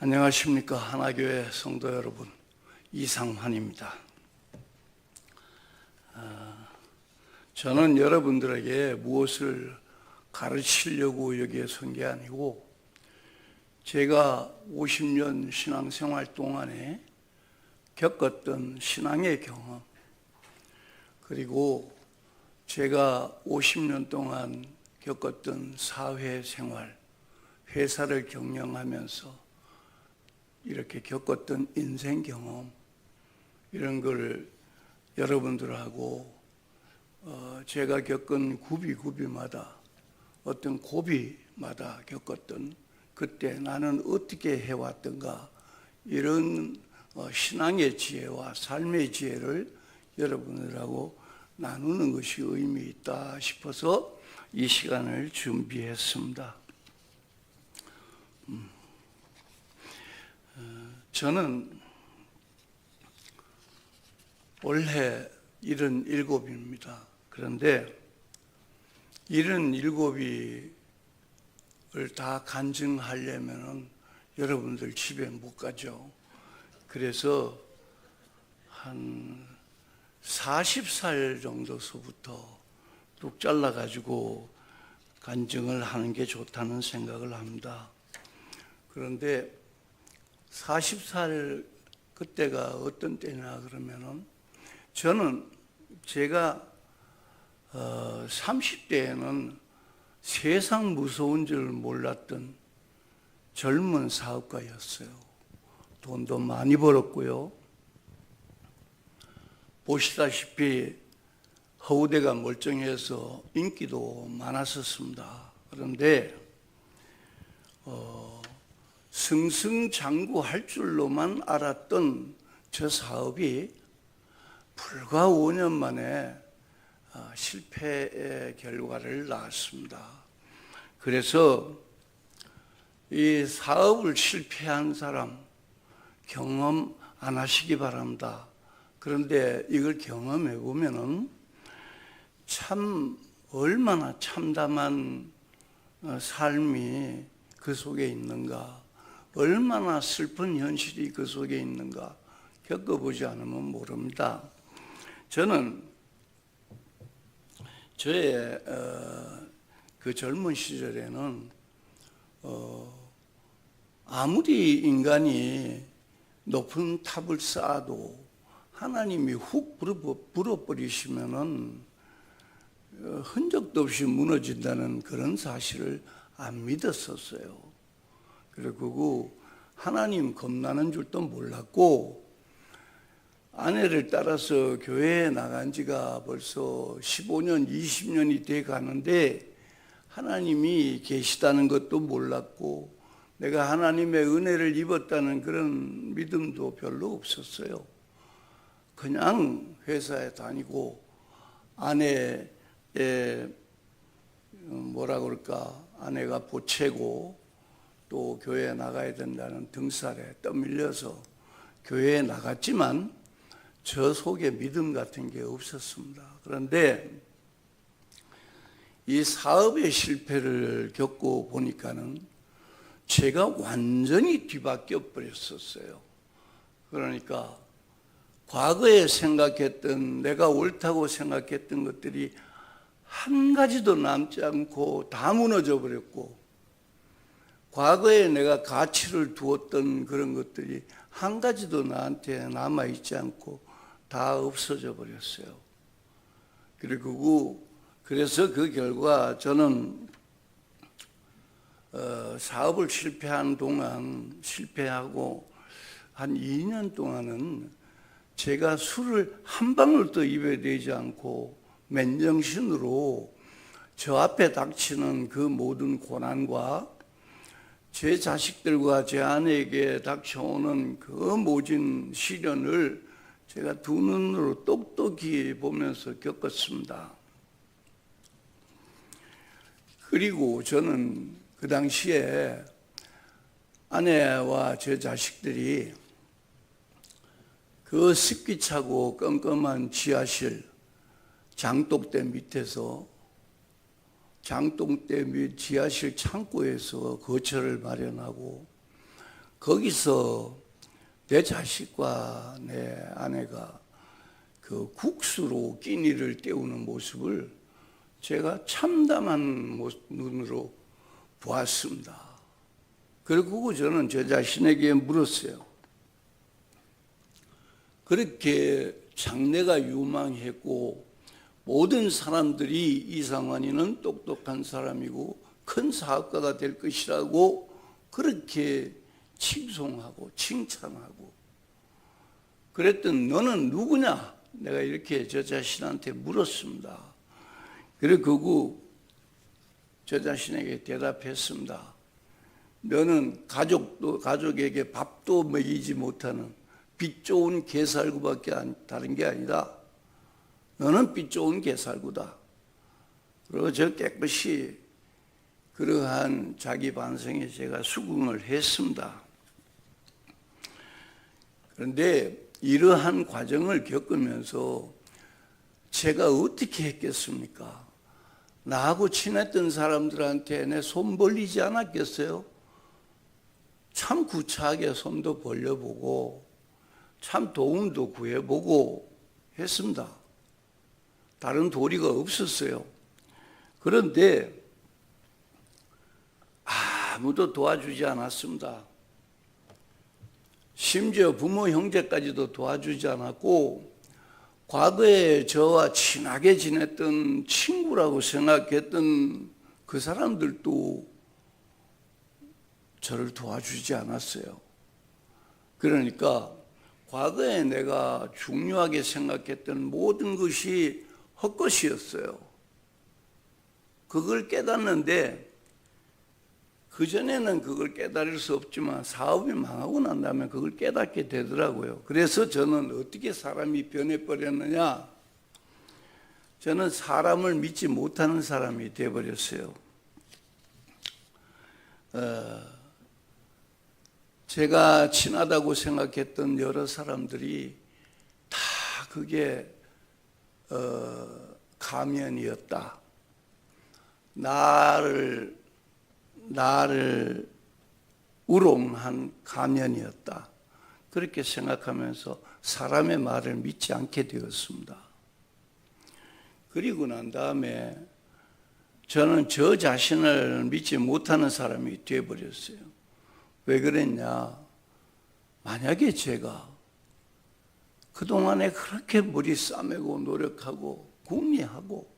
안녕하십니까. 하나교회 성도 여러분, 이상환입니다. 저는 여러분들에게 무엇을 가르치려고 여기에 선 게 아니고, 제가 50년 신앙생활 동안에 겪었던 신앙의 경험, 그리고 제가 50년 동안 겪었던 사회생활, 회사를 경영하면서 이렇게 겪었던 인생 경험, 이런 걸 여러분들하고 제가 겪은 구비마다, 어떤 고비마다 겪었던 그때 나는 어떻게 해왔던가, 이런 신앙의 지혜와 삶의 지혜를 여러분들하고 나누는 것이 의미 있다 싶어서 이 시간을 준비했습니다. 저는 올해 77입니다. 그런데 77을 다 간증하려면 여러분들 집에 못 가죠. 그래서 한 40살 정도서부터 뚝 잘라가지고 간증을 하는 게 좋다는 생각을 합니다. 그런데 40살 그때가 어떤 때냐 그러면은, 저는 제가 30대에는 세상 무서운 줄 몰랐던 젊은 사업가였어요. 돈도 많이 벌었고요. 보시다시피 허우대가 멀쩡해서 인기도 많았었습니다. 그런데 승승장구할 줄로만 알았던 저 사업이 불과 5년 만에 실패의 결과를 낳았습니다. 그래서 이 사업을 실패한 사람 경험 안 하시기 바랍니다. 그런데 이걸 경험해 보면은 참 얼마나 참담한 삶이 그 속에 있는가, 얼마나 슬픈 현실이 그 속에 있는가 겪어보지 않으면 모릅니다. 저는 저의 그 젊은 시절에는 아무리 인간이 높은 탑을 쌓아도 하나님이 훅 불어버리시면은 흔적도 없이 무너진다는 그런 사실을 안 믿었었어요. 그리고 하나님 겁나는 줄도 몰랐고, 아내를 따라서 교회에 나간 지가 벌써 15년, 20년이 돼 가는데 하나님이 계시다는 것도 몰랐고, 내가 하나님의 은혜를 입었다는 그런 믿음도 별로 없었어요. 그냥 회사에 다니고 아내의 아내가 보채고 또 교회에 나가야 된다는 등살에 떠밀려서 교회에 나갔지만 저 속에 믿음 같은 게 없었습니다. 그런데 이 사업의 실패를 겪고 보니까는 제가 완전히 뒤바뀌어 버렸었어요. 그러니까 과거에 생각했던, 내가 옳다고 생각했던 것들이 한 가지도 남지 않고 다 무너져 버렸고, 과거에 내가 가치를 두었던 그런 것들이 한 가지도 나한테 남아있지 않고 다 없어져 버렸어요. 그래서 그 결과 저는 사업을 실패하고 한 2년 동안은 제가 술을 한 방울도 입에 대지 않고 맨정신으로 저 앞에 닥치는 그 모든 고난과 제 자식들과 제 아내에게 닥쳐오는 그 모진 시련을 제가 두 눈으로 똑똑히 보면서 겪었습니다. 그리고 저는 그 당시에 아내와 제 자식들이 그 습기차고 껌껌한 지하실 장독대 밑에서, 장독대 및 지하실 창고에서 거처를 마련하고 거기서 내 자식과 내 아내가 그 국수로 끼니를 때우는 모습을 제가 참담한 눈으로 보았습니다. 그리고 저는 제 자신에게 물었어요. 그렇게 장래가 유망했고 모든 사람들이 이상환이는 똑똑한 사람이고 큰 사업가가 될 것이라고 그렇게 칭송하고 칭찬하고 그랬던 너는 누구냐? 내가 이렇게 저 자신한테 물었습니다. 그리고 저 자신에게 대답했습니다. 너는 가족에게 밥도 먹이지 못하는 빛 좋은 개살구밖에 다른 게 아니다. 너는 빛 좋은 개살구다. 그리고 저 깨끗이 그러한 자기 반성에 제가 수긍을 했습니다. 그런데 이러한 과정을 겪으면서 제가 어떻게 했겠습니까? 나하고 친했던 사람들한테 내 손 벌리지 않았겠어요? 참 구차하게 손도 벌려보고 참 도움도 구해보고 했습니다. 다른 도리가 없었어요. 그런데 아무도 도와주지 않았습니다. 심지어 부모 형제까지도 도와주지 않았고 과거에 저와 친하게 지냈던 친구라고 생각했던 그 사람들도 저를 도와주지 않았어요. 그러니까 과거에 내가 중요하게 생각했던 모든 것이 헛것이었어요. 그걸 깨닫는데 그전에는 그걸 깨달을 수 없지만 사업이 망하고 난 다음에 그걸 깨닫게 되더라고요. 그래서 저는 어떻게 사람이 변해버렸느냐? 저는 사람을 믿지 못하는 사람이 되어버렸어요. 제가 친하다고 생각했던 여러 사람들이 다 그게 가면이었다. 나를 우롱한 가면이었다. 그렇게 생각하면서 사람의 말을 믿지 않게 되었습니다. 그리고 난 다음에 저는 저 자신을 믿지 못하는 사람이 되어버렸어요. 왜 그랬냐? 만약에 제가 그동안에 그렇게 머리 싸매고 노력하고 궁리하고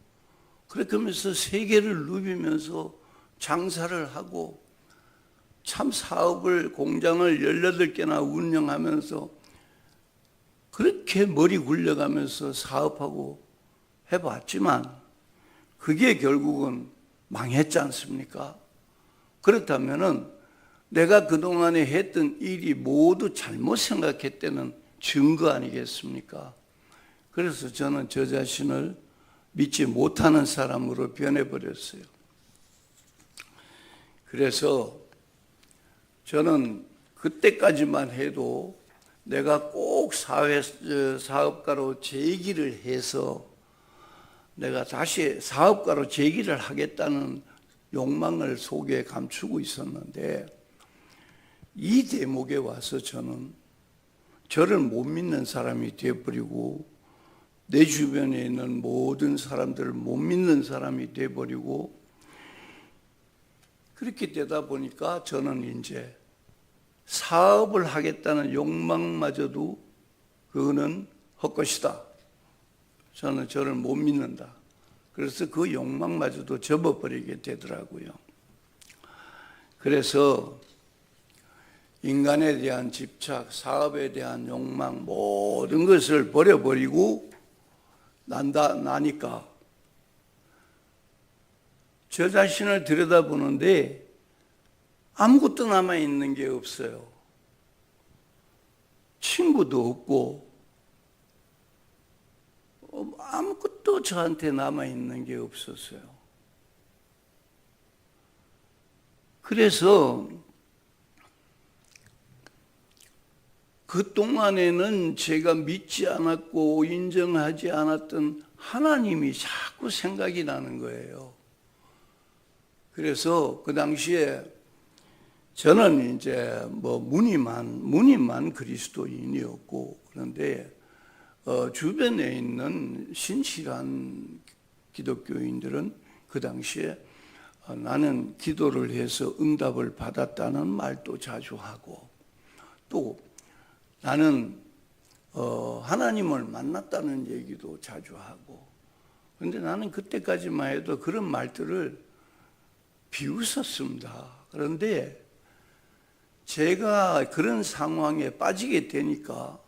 그렇게 하면서 세계를 누비면서 장사를 하고 참 사업을 공장을 18개나 운영하면서 그렇게 머리 굴려가면서 사업하고 해봤지만 그게 결국은 망했지 않습니까? 그렇다면은 내가 그동안에 했던 일이 모두 잘못 생각했다는 증거 아니겠습니까? 그래서 저는 저 자신을 믿지 못하는 사람으로 변해버렸어요. 그래서 저는 그때까지만 해도 내가 꼭 사업가로 재기를 해서 내가 다시 사업가로 재기를 하겠다는 욕망을 속에 감추고 있었는데 이 대목에 와서 저는 저를 못 믿는 사람이 되어버리고 내 주변에 있는 모든 사람들을 못 믿는 사람이 되어버리고 그렇게 되다 보니까 저는 이제 사업을 하겠다는 욕망마저도 그거는 헛것이다. 저는 저를 못 믿는다. 그래서 그 욕망마저도 접어버리게 되더라고요. 그래서 인간에 대한 집착, 사업에 대한 욕망 모든 것을 버려버리고 나니까 저 자신을 들여다보는데 아무것도 남아있는 게 없어요. 친구도 없고 아무것도 저한테 남아있는 게 없었어요. 그래서 그동안에는 제가 믿지 않았고 인정하지 않았던 하나님이 자꾸 생각이 나는 거예요. 그래서 그 당시에 저는 이제 뭐 무늬만 그리스도인이었고, 그런데 주변에 있는 신실한 기독교인들은 그 당시에 나는 기도를 해서 응답을 받았다는 말도 자주 하고, 또 나는 하나님을 만났다는 얘기도 자주 하고. 그런데 나는 그때까지만 해도 그런 말들을 비웃었습니다. 그런데 제가 그런 상황에 빠지게 되니까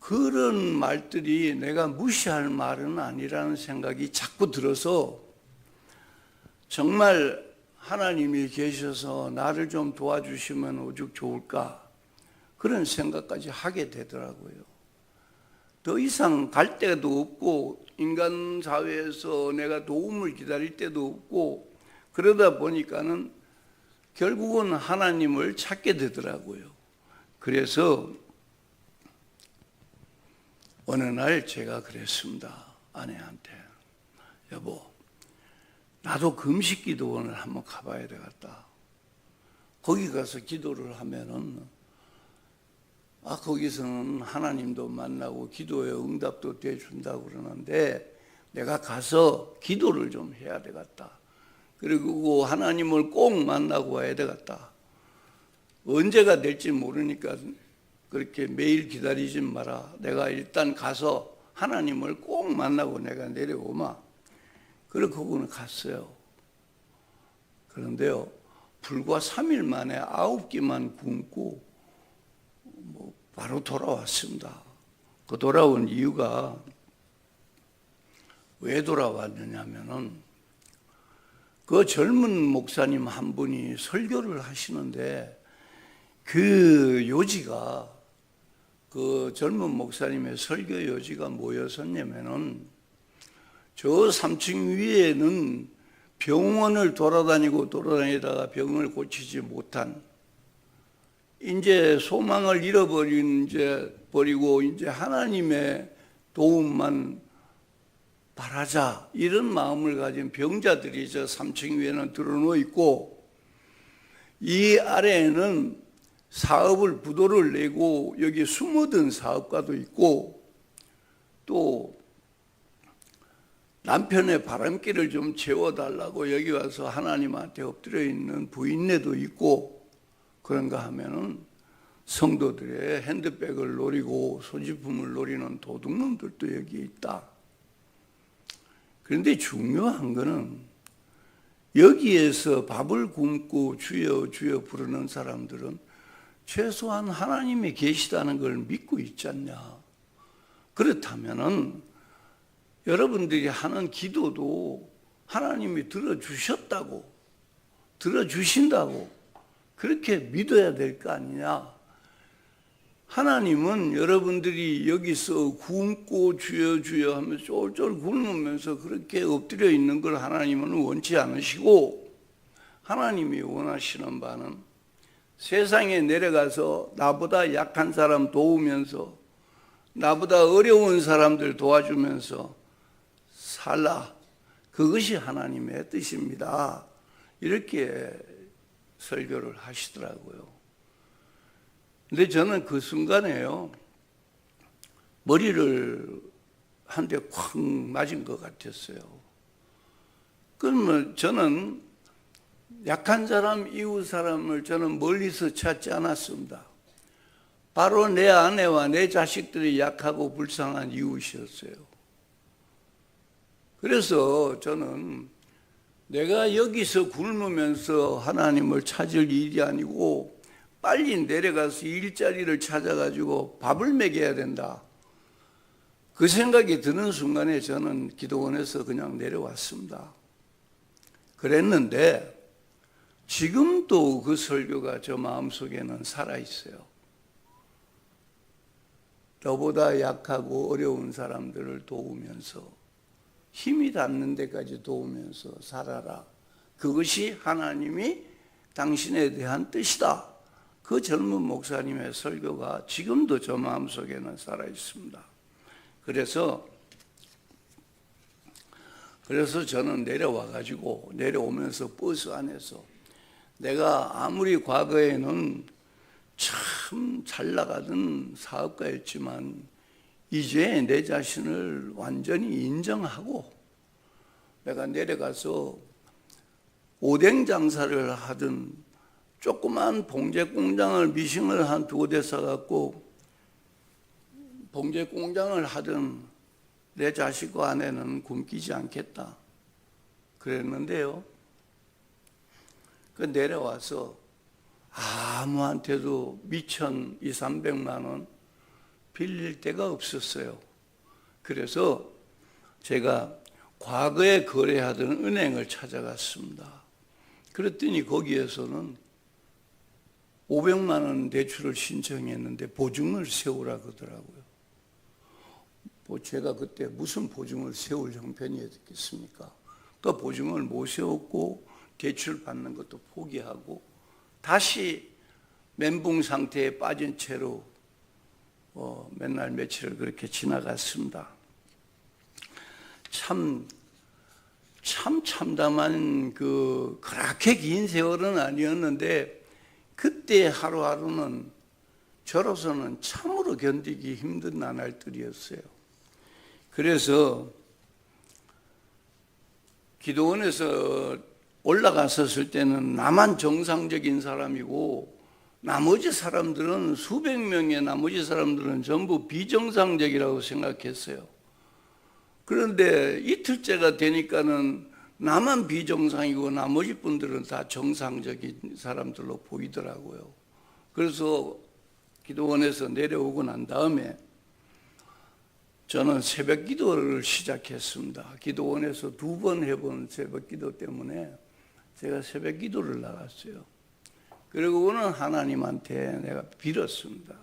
그런 말들이 내가 무시할 말은 아니라는 생각이 자꾸 들어서, 정말 하나님이 계셔서 나를 좀 도와주시면 오죽 좋을까, 그런 생각까지 하게 되더라고요. 더 이상 갈 데도 없고 인간 사회에서 내가 도움을 기다릴 때도 없고, 그러다 보니까는 결국은 하나님을 찾게 되더라고요. 그래서 어느 날 제가 그랬습니다. 아내한테, 여보, 나도 금식 기도원을 한번 가봐야 되겠다. 거기 가서 기도를 하면은 거기서는 하나님도 만나고 기도의 응답도 돼준다고 그러는데, 내가 가서 기도를 좀 해야 되겠다. 그리고 하나님을 꼭 만나고 와야 되겠다. 언제가 될지 모르니까 그렇게 매일 기다리지 마라. 내가 일단 가서 하나님을 꼭 만나고 내가 내려오마. 그리고 그분은 갔어요. 그런데요, 불과 3일 만에 9끼만 굶고 바로 돌아왔습니다. 그 돌아온 이유가 왜 돌아왔느냐면은, 그 젊은 목사님 한 분이 설교를 하시는데, 그 요지가, 그 젊은 목사님의 설교 요지가 뭐였었냐면은, 저 3층 위에는 병원을 돌아다니다가 병을 고치지 못한, 이제 소망을 버리고 이제 하나님의 도움만 바라자, 이런 마음을 가진 병자들이 저 3층 위에는 들어놓여 있고, 이 아래에는 부도를 내고 여기 숨어든 사업가도 있고, 또 남편의 바람길을 좀 채워달라고 여기 와서 하나님한테 엎드려 있는 부인네도 있고, 그런가 하면은 성도들의 핸드백을 노리고 소지품을 노리는 도둑놈들도 여기 있다. 그런데 중요한 거는, 여기에서 밥을 굶고 주여 주여 부르는 사람들은 최소한 하나님이 계시다는 걸 믿고 있지 않냐. 그렇다면은 여러분들이 하는 기도도 하나님이 들어주신다고 그렇게 믿어야 될 거 아니냐. 하나님은 여러분들이 여기서 굶고 주여 주여 하면서 쫄쫄 굶으면서 그렇게 엎드려 있는 걸 하나님은 원치 않으시고, 하나님이 원하시는 바는 세상에 내려가서 나보다 약한 사람 도우면서, 나보다 어려운 사람들 도와주면서 살라. 그것이 하나님의 뜻입니다. 이렇게 설교를 하시더라고요. 근데 저는 그 순간에요, 머리를 한 대 콱 맞은 것 같았어요. 그러면 저는 약한 사람, 이웃 사람을 저는 멀리서 찾지 않았습니다. 바로 내 아내와 내 자식들이 약하고 불쌍한 이웃이었어요. 그래서 저는 내가 여기서 굶으면서 하나님을 찾을 일이 아니고 빨리 내려가서 일자리를 찾아가지고 밥을 먹여야 된다. 그 생각이 드는 순간에 저는 기도원에서 그냥 내려왔습니다. 그랬는데 지금도 그 설교가 저 마음속에는 살아있어요. 너보다 약하고 어려운 사람들을 도우면서 힘이 닿는 데까지 도우면서 살아라. 그것이 하나님이 당신에 대한 뜻이다. 그 젊은 목사님의 설교가 지금도 저 마음속에는 살아있습니다. 그래서 저는 내려와가지고 내려오면서 버스 안에서 내가 아무리 과거에는 참 잘 나가던 사업가였지만 이제 내 자신을 완전히 인정하고 내가 내려가서 오뎅 장사를 하든 조그만 봉제 공장을 미싱을 한 2대 사갖고 봉제 공장을 하든 내 자식과 아내는 굶기지 않겠다 그랬는데요. 그 내려와서 아무한테도 미천 200~300만 원 빌릴 데가 없었어요. 그래서 제가 과거에 거래하던 은행을 찾아갔습니다. 그랬더니 거기에서는 500만 원 대출을 신청했는데 보증을 세우라 그러더라고요. 제가 그때 무슨 보증을 세울 형편이었겠습니까? 그 보증을 못 세웠고 대출 받는 것도 포기하고 다시 멘붕 상태에 빠진 채로 맨날 며칠을 그렇게 지나갔습니다. 참담한 그렇게 긴 세월은 아니었는데 그때 하루하루는 저로서는 참으로 견디기 힘든 나날들이었어요. 그래서 기도원에서 올라갔었을 때는 나만 정상적인 사람이고 나머지 사람들은 수백 명의 나머지 사람들은 전부 비정상적이라고 생각했어요. 그런데 이틀째가 되니까는 나만 비정상이고 나머지 분들은 다 정상적인 사람들로 보이더라고요. 그래서 기도원에서 내려오고 난 다음에 저는 새벽 기도를 시작했습니다. 기도원에서 2번 해본 새벽 기도 때문에 제가 새벽 기도를 나갔어요. 그리고는 하나님한테 내가 빌었습니다.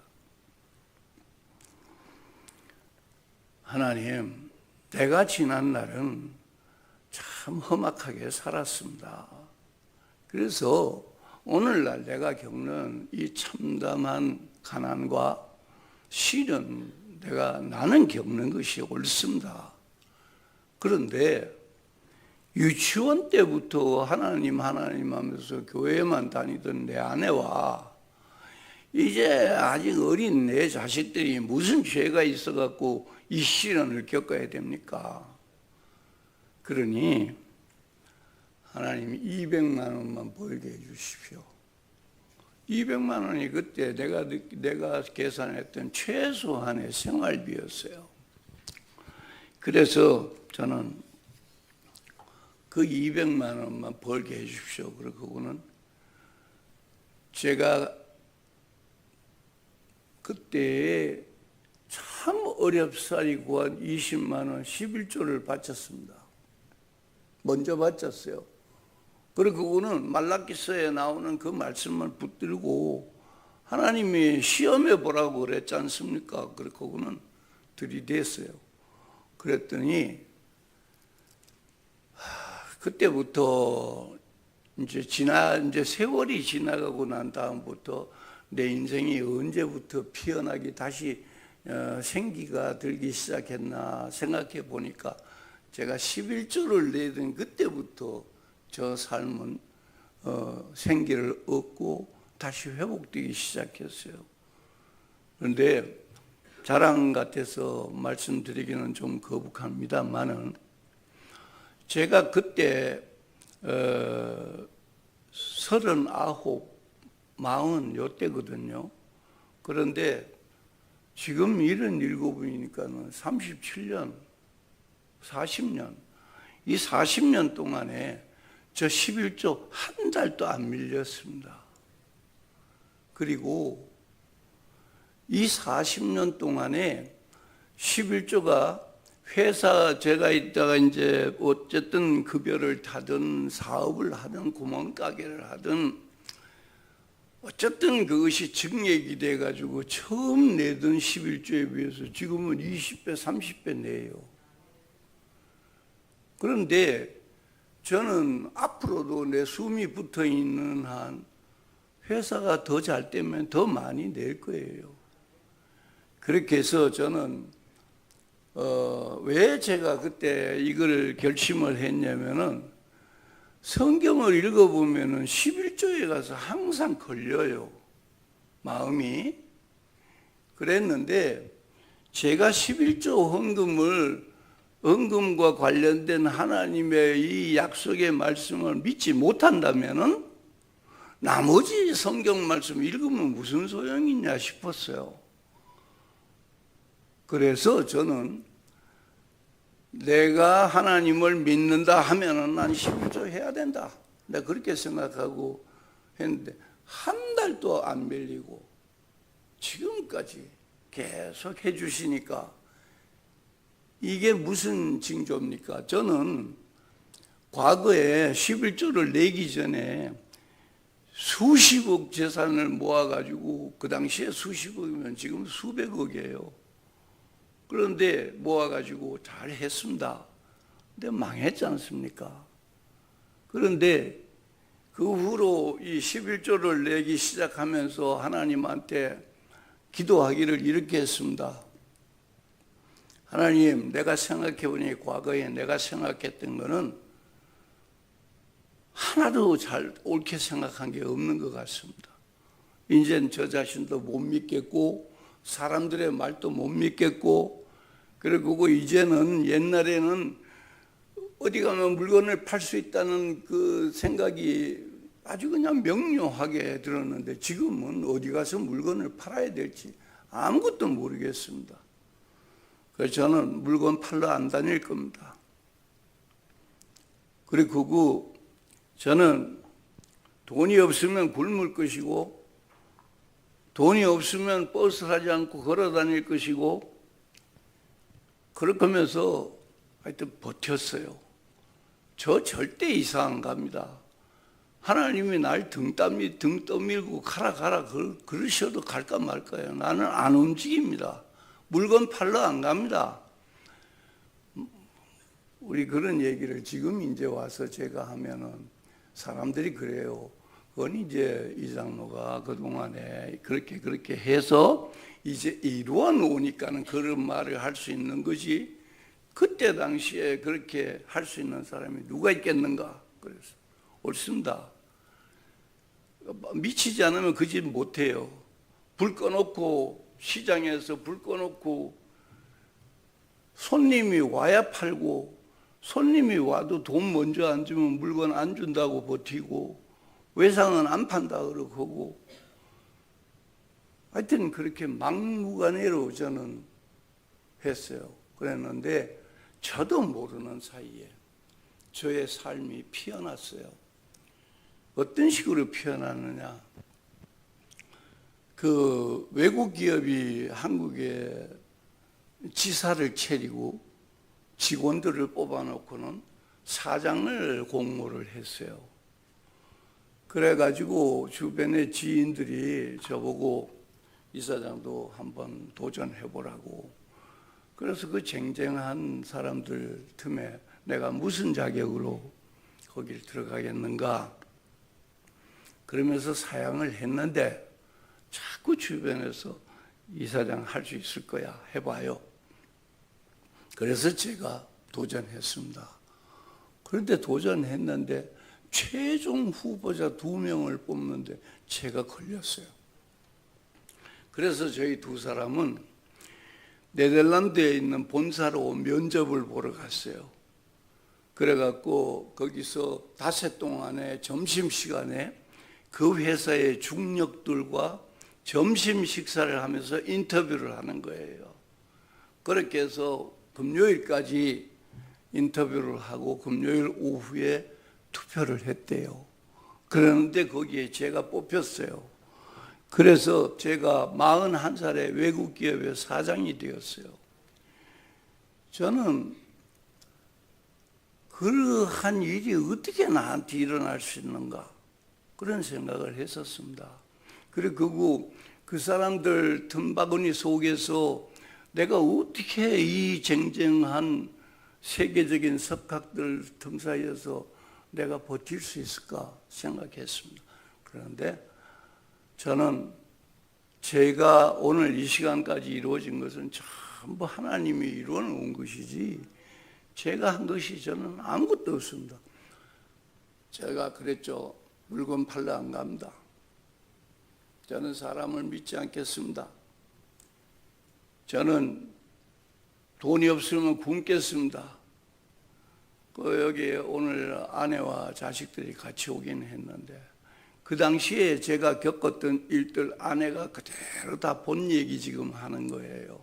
하나님, 내가 지난 날은 참 험악하게 살았습니다. 그래서 오늘날 내가 겪는 이 참담한 가난과 시련, 나는 겪는 것이 옳습니다. 그런데 유치원 때부터 하나님 하면서 교회만 다니던 내 아내와 이제 아직 어린 내 자식들이 무슨 죄가 있어갖고 이 시련을 겪어야 됩니까? 그러니 하나님 200만 원만 벌게 해주십시오. 200만 원이 그때 내가 계산했던 최소한의 생활비였어요. 그래서 저는 그 200만 원만 벌게 해주십시오. 그러고는 제가 그때 참 어렵사리 구한 20만 원 11조를 바쳤습니다. 먼저 바쳤어요. 그리고는 말라기서에 나오는 그 말씀을 붙들고 하나님이 시험해 보라고 그랬지 않습니까? 그리고는 들이댔어요. 그랬더니 그때부터 이제 세월이 지나가고 난 다음부터 내 인생이 언제부터 피어나기 다시 생기가 들기 시작했나 생각해 보니까 제가 11조를 내던 그때부터 저 삶은 생기를 얻고 다시 회복되기 시작했어요. 그런데 자랑 같아서 말씀드리기는 좀 거북합니다만은 제가 그때 39, 40 요때거든요. 그런데 지금 77이니까는 37년, 40년, 이 40년 동안에 저 11조 한 달도 안 밀렸습니다. 그리고 이 40년 동안에 11조가 회사 제가 있다가 이제 어쨌든 급여를 타든 사업을 하든 구멍가게를 하든 어쨌든 그것이 증액이 돼가지고 처음 내던 11조에 비해서 지금은 20배, 30배 내요. 그런데 저는 앞으로도 내 숨이 붙어 있는 한 회사가 더 잘 되면 더 많이 낼 거예요. 그렇게 해서 저는 왜 제가 그때 이걸 결심을 했냐면은 성경을 읽어보면은 11조에 가서 항상 걸려요. 마음이. 그랬는데 제가 11조 헌금과 관련된 하나님의 이 약속의 말씀을 믿지 못한다면은 나머지 성경 말씀 읽으면 무슨 소용이 있냐 싶었어요. 그래서 저는 내가 하나님을 믿는다 하면은 난 11조 해야 된다. 내가 그렇게 생각하고 했는데 한 달도 안 밀리고 지금까지 계속 해주시니까 이게 무슨 징조입니까? 저는 과거에 11조를 내기 전에 수십억 재산을 모아가지고 그 당시에 수십억이면 지금 수백억이에요. 그런데 모아가지고 잘 했습니다. 근데 망했지 않습니까? 그런데 그 후로 이 11조를 내기 시작하면서 하나님한테 기도하기를 이렇게 했습니다. 하나님, 내가 생각해보니 과거에 내가 생각했던 거는 하나도 잘 옳게 생각한 게 없는 것 같습니다. 이제는 저 자신도 못 믿겠고 사람들의 말도 못 믿겠고, 그리고 이제는 옛날에는 어디 가면 물건을 팔 수 있다는 그 생각이 아주 그냥 명료하게 들었는데 지금은 어디 가서 물건을 팔아야 될지 아무것도 모르겠습니다. 그래서 저는 물건 팔러 안 다닐 겁니다. 그리고 저는 돈이 없으면 굶을 것이고 돈이 없으면 버스 타지 않고 걸어 다닐 것이고 그럴 거면서 하여튼 버텼어요. 저 절대 이사 안 갑니다. 하나님이 날 등 떠밀고 가라 그러셔도 갈까 말까요. 나는 안 움직입니다. 물건 팔러 안 갑니다. 우리 그런 얘기를 지금 이제 와서 제가 하면은 사람들이 그래요. 그건 이제 이 장로가 그동안에 그렇게 해서 이제 이루어 놓으니까는 그런 말을 할 수 있는 거지. 그때 당시에 그렇게 할 수 있는 사람이 누가 있겠는가? 그래서 옳습니다. 미치지 않으면 그 짓 못해요. 불 꺼놓고 시장에서 불 꺼놓고 손님이 와야 팔고 손님이 와도 돈 먼저 안 주면 물건 안 준다고 버티고 외상은 안 판다 그러고 하여튼 그렇게 막무가내로 저는 했어요. 그랬는데 저도 모르는 사이에 저의 삶이 피어났어요. 어떤 식으로 피어났느냐. 그 외국 기업이 한국에 지사를 차리고 직원들을 뽑아놓고는 사장을 공모를 했어요. 그래가지고 주변의 지인들이 저보고 이사장도 한번 도전해보라고. 그래서 그 쟁쟁한 사람들 틈에 내가 무슨 자격으로 거길 들어가겠는가 그러면서 사양을 했는데 자꾸 주변에서 이사장 할 수 있을 거야 해봐요. 그래서 제가 도전했습니다. 그런데 도전했는데 최종 후보자 2명을 뽑는데 제가 걸렸어요. 그래서 저희 두 사람은 네덜란드에 있는 본사로 면접을 보러 갔어요. 그래갖고 거기서 닷새 동안에 점심시간에 그 회사의 중력들과 점심 식사를 하면서 인터뷰를 하는 거예요. 그렇게 해서 금요일까지 인터뷰를 하고 금요일 오후에 투표를 했대요. 그러는데 거기에 제가 뽑혔어요. 그래서 제가 41살에 외국 기업의 사장이 되었어요. 저는 그러한 일이 어떻게 나한테 일어날 수 있는가 그런 생각을 했었습니다. 그리고 그 사람들 틈바구니 속에서 내가 어떻게 이 쟁쟁한 세계적인 석학들 틈 사이에서 내가 버틸 수 있을까 생각했습니다. 그런데 저는 제가 오늘 이 시간까지 이루어진 것은 전부 하나님이 이루어 놓은 것이지 제가 한 것이 저는 아무것도 없습니다. 제가 그랬죠. 물건 팔러 안 갑니다. 저는 사람을 믿지 않겠습니다. 저는 돈이 없으면 굶겠습니다. 여기 오늘 아내와 자식들이 같이 오긴 했는데 그 당시에 제가 겪었던 일들 아내가 그대로 다 본 얘기 지금 하는 거예요.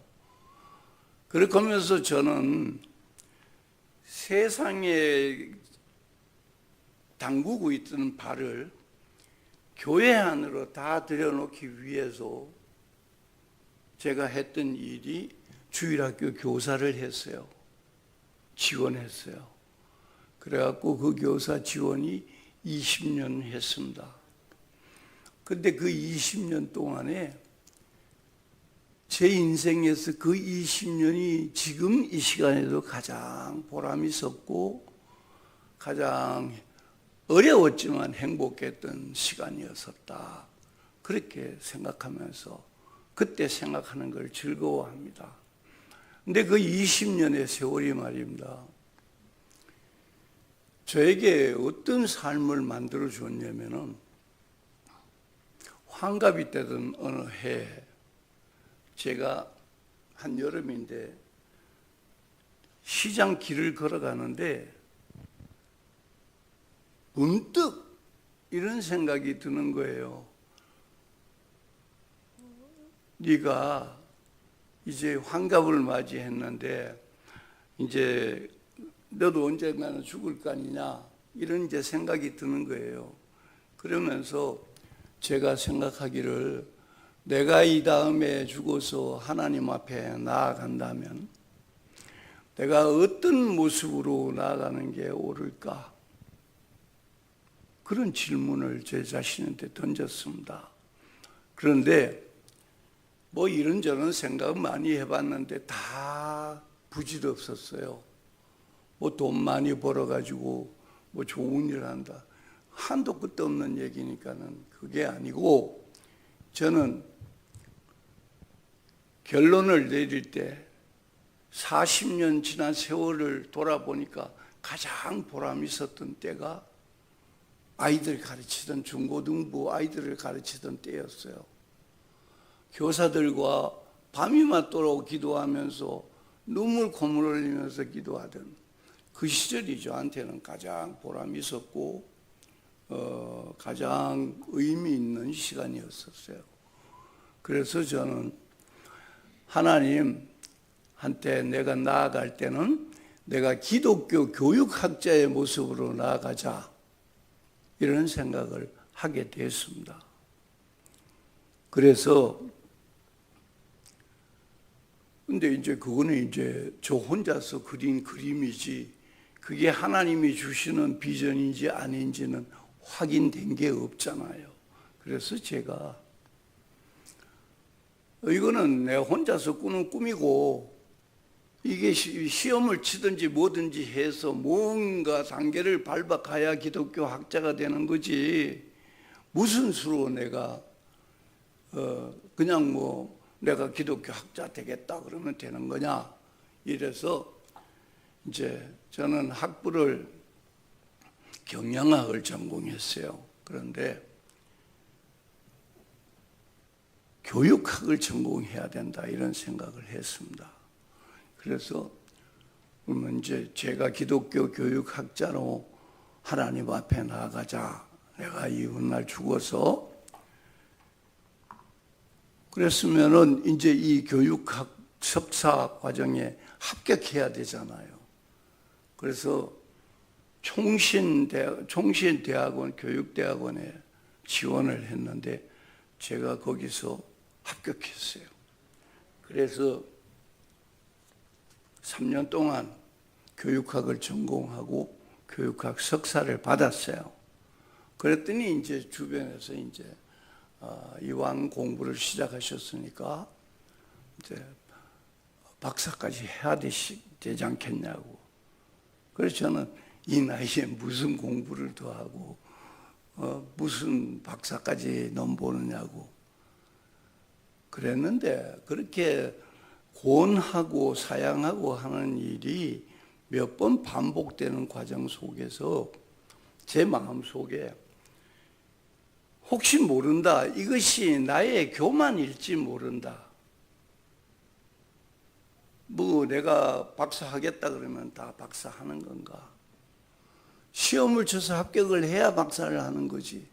그렇게 하면서 저는 세상에 담그고 있던 발을 교회 안으로 다 들여놓기 위해서 제가 했던 일이 주일학교 교사를 했어요. 지원했어요. 그래갖고 그 교사 지원이 20년 했습니다. 근데 그 20년 동안에 제 인생에서 그 20년이 지금 이 시간에도 가장 보람 있었고 가장 어려웠지만 행복했던 시간이었었다. 그렇게 생각하면서 그때 생각하는 걸 즐거워합니다. 근데 그 20년의 세월이 말입니다. 저에게 어떤 삶을 만들어 줬냐면은 환갑이 되던 어느 해 제가 한 여름인데 시장 길을 걸어가는데 문득 이런 생각이 드는 거예요. 네가 이제 환갑을 맞이했는데 이제 너도 언젠가는 죽을 거 아니냐 이런 이제 생각이 드는 거예요. 그러면서 제가 생각하기를 내가 이 다음에 죽어서 하나님 앞에 나아간다면 내가 어떤 모습으로 나아가는 게 옳을까? 그런 질문을 제 자신한테 던졌습니다. 그런데 뭐 이런저런 생각 많이 해봤는데 다 부질없었어요. 뭐 돈 많이 벌어가지고 뭐 좋은 일 한다. 한도 끝도 없는 얘기니까는 그게 아니고 저는 결론을 내릴 때 40년 지난 세월을 돌아보니까 가장 보람 있었던 때가 아이들 가르치던 중고등부 아이들을 가르치던 때였어요. 교사들과 밤이 맞도록 기도하면서 눈물 콧물 흘리면서 기도하던 그 시절이 저한테는 가장 보람 있었고 가장 의미 있는 시간이었었어요. 그래서 저는 하나님한테 내가 나아갈 때는 내가 기독교 교육학자의 모습으로 나아가자 이런 생각을 하게 됐습니다. 그래서 근데 이제 그거는 이제 저 혼자서 그린 그림이지 그게 하나님이 주시는 비전인지 아닌지는 확인된 게 없잖아요. 그래서 제가 이거는 내 혼자서 꾸는 꿈이고 이게 시험을 치든지 뭐든지 해서 뭔가 단계를 밟아가야 기독교 학자가 되는 거지 무슨 수로 내가 그냥 뭐 내가 기독교 학자 되겠다 그러면 되는 거냐 이래서 이제 저는 학부를 경영학을 전공했어요. 그런데 교육학을 전공해야 된다 이런 생각을 했습니다. 그래서 그러면 이제 제가 기독교 교육학자로 하나님 앞에 나아가자. 내가 이 훗날 죽어서 그랬으면은 이제 이 교육학 석사 과정에 합격해야 되잖아요. 그래서 총신대학원 교육대학원에 지원을 했는데 제가 거기서 합격했어요. 그래서 3년 동안 교육학을 전공하고 교육학 석사를 받았어요. 그랬더니 이제 주변에서 이제 이왕 공부를 시작하셨으니까 이제 박사까지 해야 되지 않겠냐고. 그래서 저는 이 나이에 무슨 공부를 더 하고 무슨 박사까지 넘보느냐고 그랬는데 그렇게 권하고 사양하고 하는 일이 몇 번 반복되는 과정 속에서 제 마음속에 혹시 모른다. 이것이 나의 교만일지 모른다. 뭐 내가 박사하겠다 그러면 다 박사하는 건가? 시험을 쳐서 합격을 해야 박사를 하는 거지.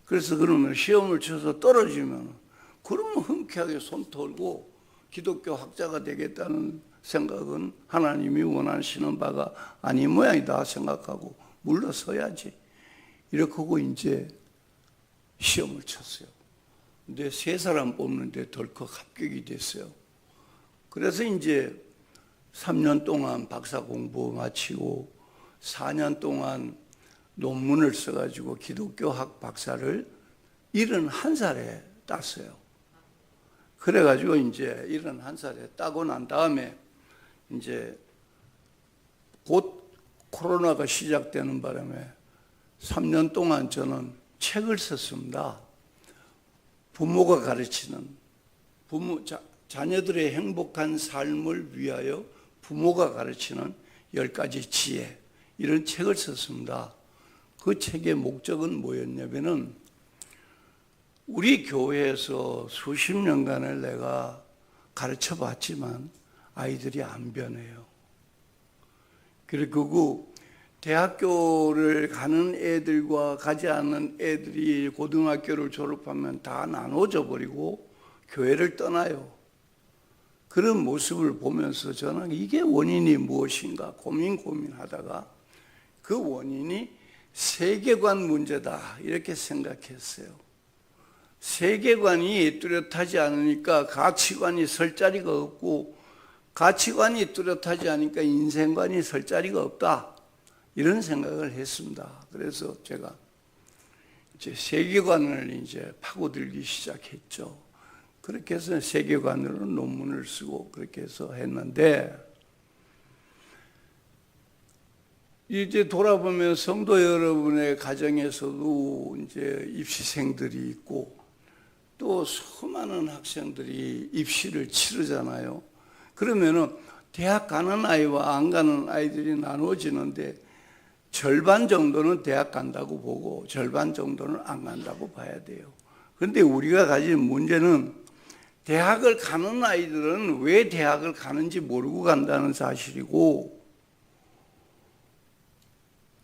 그래서 그러면 시험을 쳐서 떨어지면 그러면 흔쾌하게 손 털고 기독교 학자가 되겠다는 생각은 하나님이 원하시는 바가 아닌 모양이다 생각하고 물러서야지. 이렇게 하고 이제 시험을 쳤어요. 근데 3사람 뽑는데 덜컥 합격이 됐어요. 그래서 이제 3년 동안 박사 공부 마치고 4년 동안 논문을 써가지고 기독교학 박사를 71살에 땄어요. 그래가지고 이제 71살에 따고 난 다음에 이제 곧 코로나가 시작되는 바람에 3년 동안 저는 책을 썼습니다. 부모가 가르치는 자녀들의 행복한 삶을 위하여 부모가 가르치는 10가지 지혜, 이런 책을 썼습니다. 그 책의 목적은 뭐였냐면은 우리 교회에서 수십 년간을 내가 가르쳐 봤지만 아이들이 안 변해요. 그리고 대학교를 가는 애들과 가지 않는 애들이 고등학교를 졸업하면 다 나눠져 버리고 교회를 떠나요. 그런 모습을 보면서 저는 이게 원인이 무엇인가 고민하다가 그 원인이 세계관 문제다 이렇게 생각했어요. 세계관이 뚜렷하지 않으니까 가치관이 설 자리가 없고, 가치관이 뚜렷하지 않으니까 인생관이 설 자리가 없다, 이런 생각을 했습니다. 그래서 제가 이제 세계관을 이제 파고들기 시작했죠. 그렇게 해서 세계관으로 논문을 쓰고 그렇게 해서 했는데, 이제 돌아보면 성도 여러분의 가정에서도 이제 입시생들이 있고 또 수많은 학생들이 입시를 치르잖아요. 그러면은 대학 가는 아이와 안 가는 아이들이 나누어지는데 절반 정도는 대학 간다고 보고 절반 정도는 안 간다고 봐야 돼요. 그런데 우리가 가진 문제는 대학을 가는 아이들은 왜 대학을 가는지 모르고 간다는 사실이고,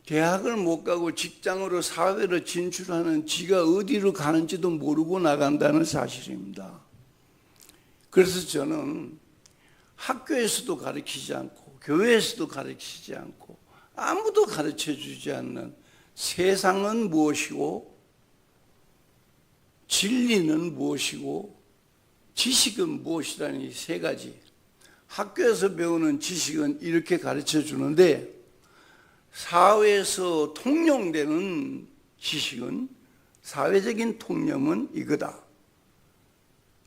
대학을 못 가고 직장으로 사회로 진출하는 지가 어디로 가는지도 모르고 나간다는 사실입니다. 그래서 저는 학교에서도 가르치지 않고 교회에서도 가르치지 않고 아무도 가르쳐주지 않는 세상은 무엇이고 진리는 무엇이고 지식은 무엇이라는 이 3가지, 학교에서 배우는 지식은 이렇게 가르쳐주는데 사회에서 통용되는 지식은, 사회적인 통념은 이거다.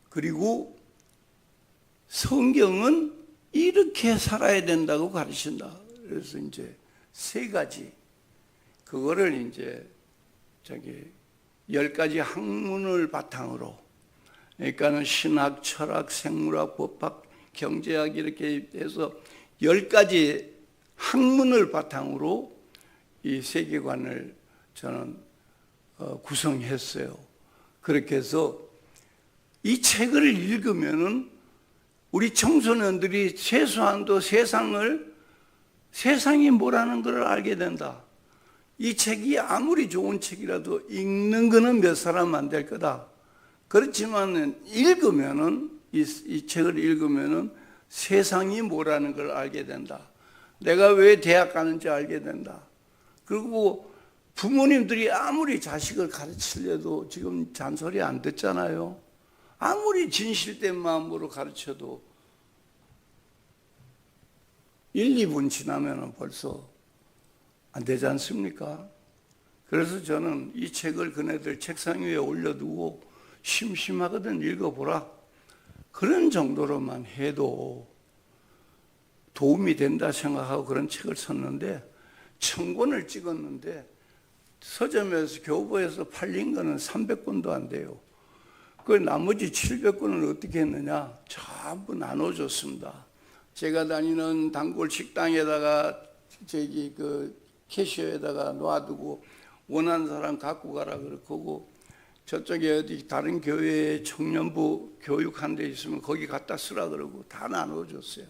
그리고 성경은 이렇게 살아야 된다고 가르친다. 그래서 이제 3가지, 그거를 이제 10가지 학문을 바탕으로, 그러니까는 신학, 철학, 생물학, 법학, 경제학 이렇게 해서 10가지 학문을 바탕으로 이 세계관을 저는 구성했어요. 그렇게 해서 이 책을 읽으면은 우리 청소년들이 최소한도 세상이 뭐라는 걸 알게 된다. 이 책이 아무리 좋은 책이라도 읽는 거는 몇 사람 안 될 거다. 그렇지만 읽으면은 이 책을 읽으면은 세상이 뭐라는 걸 알게 된다. 내가 왜 대학 가는지 알게 된다. 그리고 부모님들이 아무리 자식을 가르치려도 지금 잔소리 안 듣잖아요. 아무리 진실된 마음으로 가르쳐도 1, 2분 지나면 벌써 안 되지 않습니까? 그래서 저는 이 책을 그네들 책상 위에 올려두고 심심하거든 읽어보라, 그런 정도로만 해도 도움이 된다 생각하고 그런 책을 썼는데, 1000권을 찍었는데 서점에서 교보에서 팔린 거는 300권도 안 돼요. 그 나머지 700권을 어떻게 했느냐, 전부 나눠줬습니다. 제가 다니는 단골 식당에다가 캐시어에다가 놔두고 원하는 사람 갖고 가라 그러고, 저쪽에 어디 다른 교회에 청년부 교육한 데 있으면 거기 갖다 쓰라 그러고 다 나눠줬어요.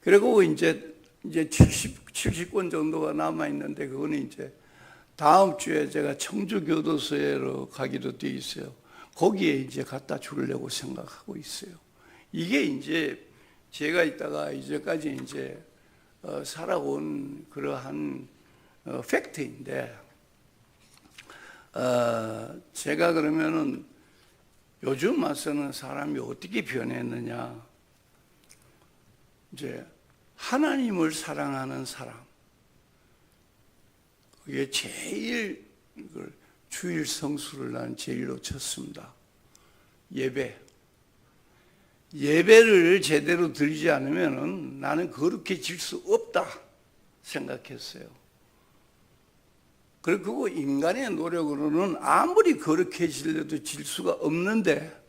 그리고 이제 70권 정도가 남아 있는데, 그거는 이제 다음 주에 제가 청주교도소로 가기로 돼 있어요. 거기에 이제 갖다 주려고 생각하고 있어요. 이게 이제 제가 있다가 이제까지 이제 살아온 그러한 팩트인데, 제가 그러면은 요즘 와서는 사람이 어떻게 변했느냐, 이제 하나님을 사랑하는 사람, 그게 제일 주일 성수를 난 제일로 쳤습니다. 예배를 제대로 드리지 않으면 나는 거룩해질 수 없다 생각했어요. 그리고 인간의 노력으로는 아무리 거룩해지려도 질 수가 없는데,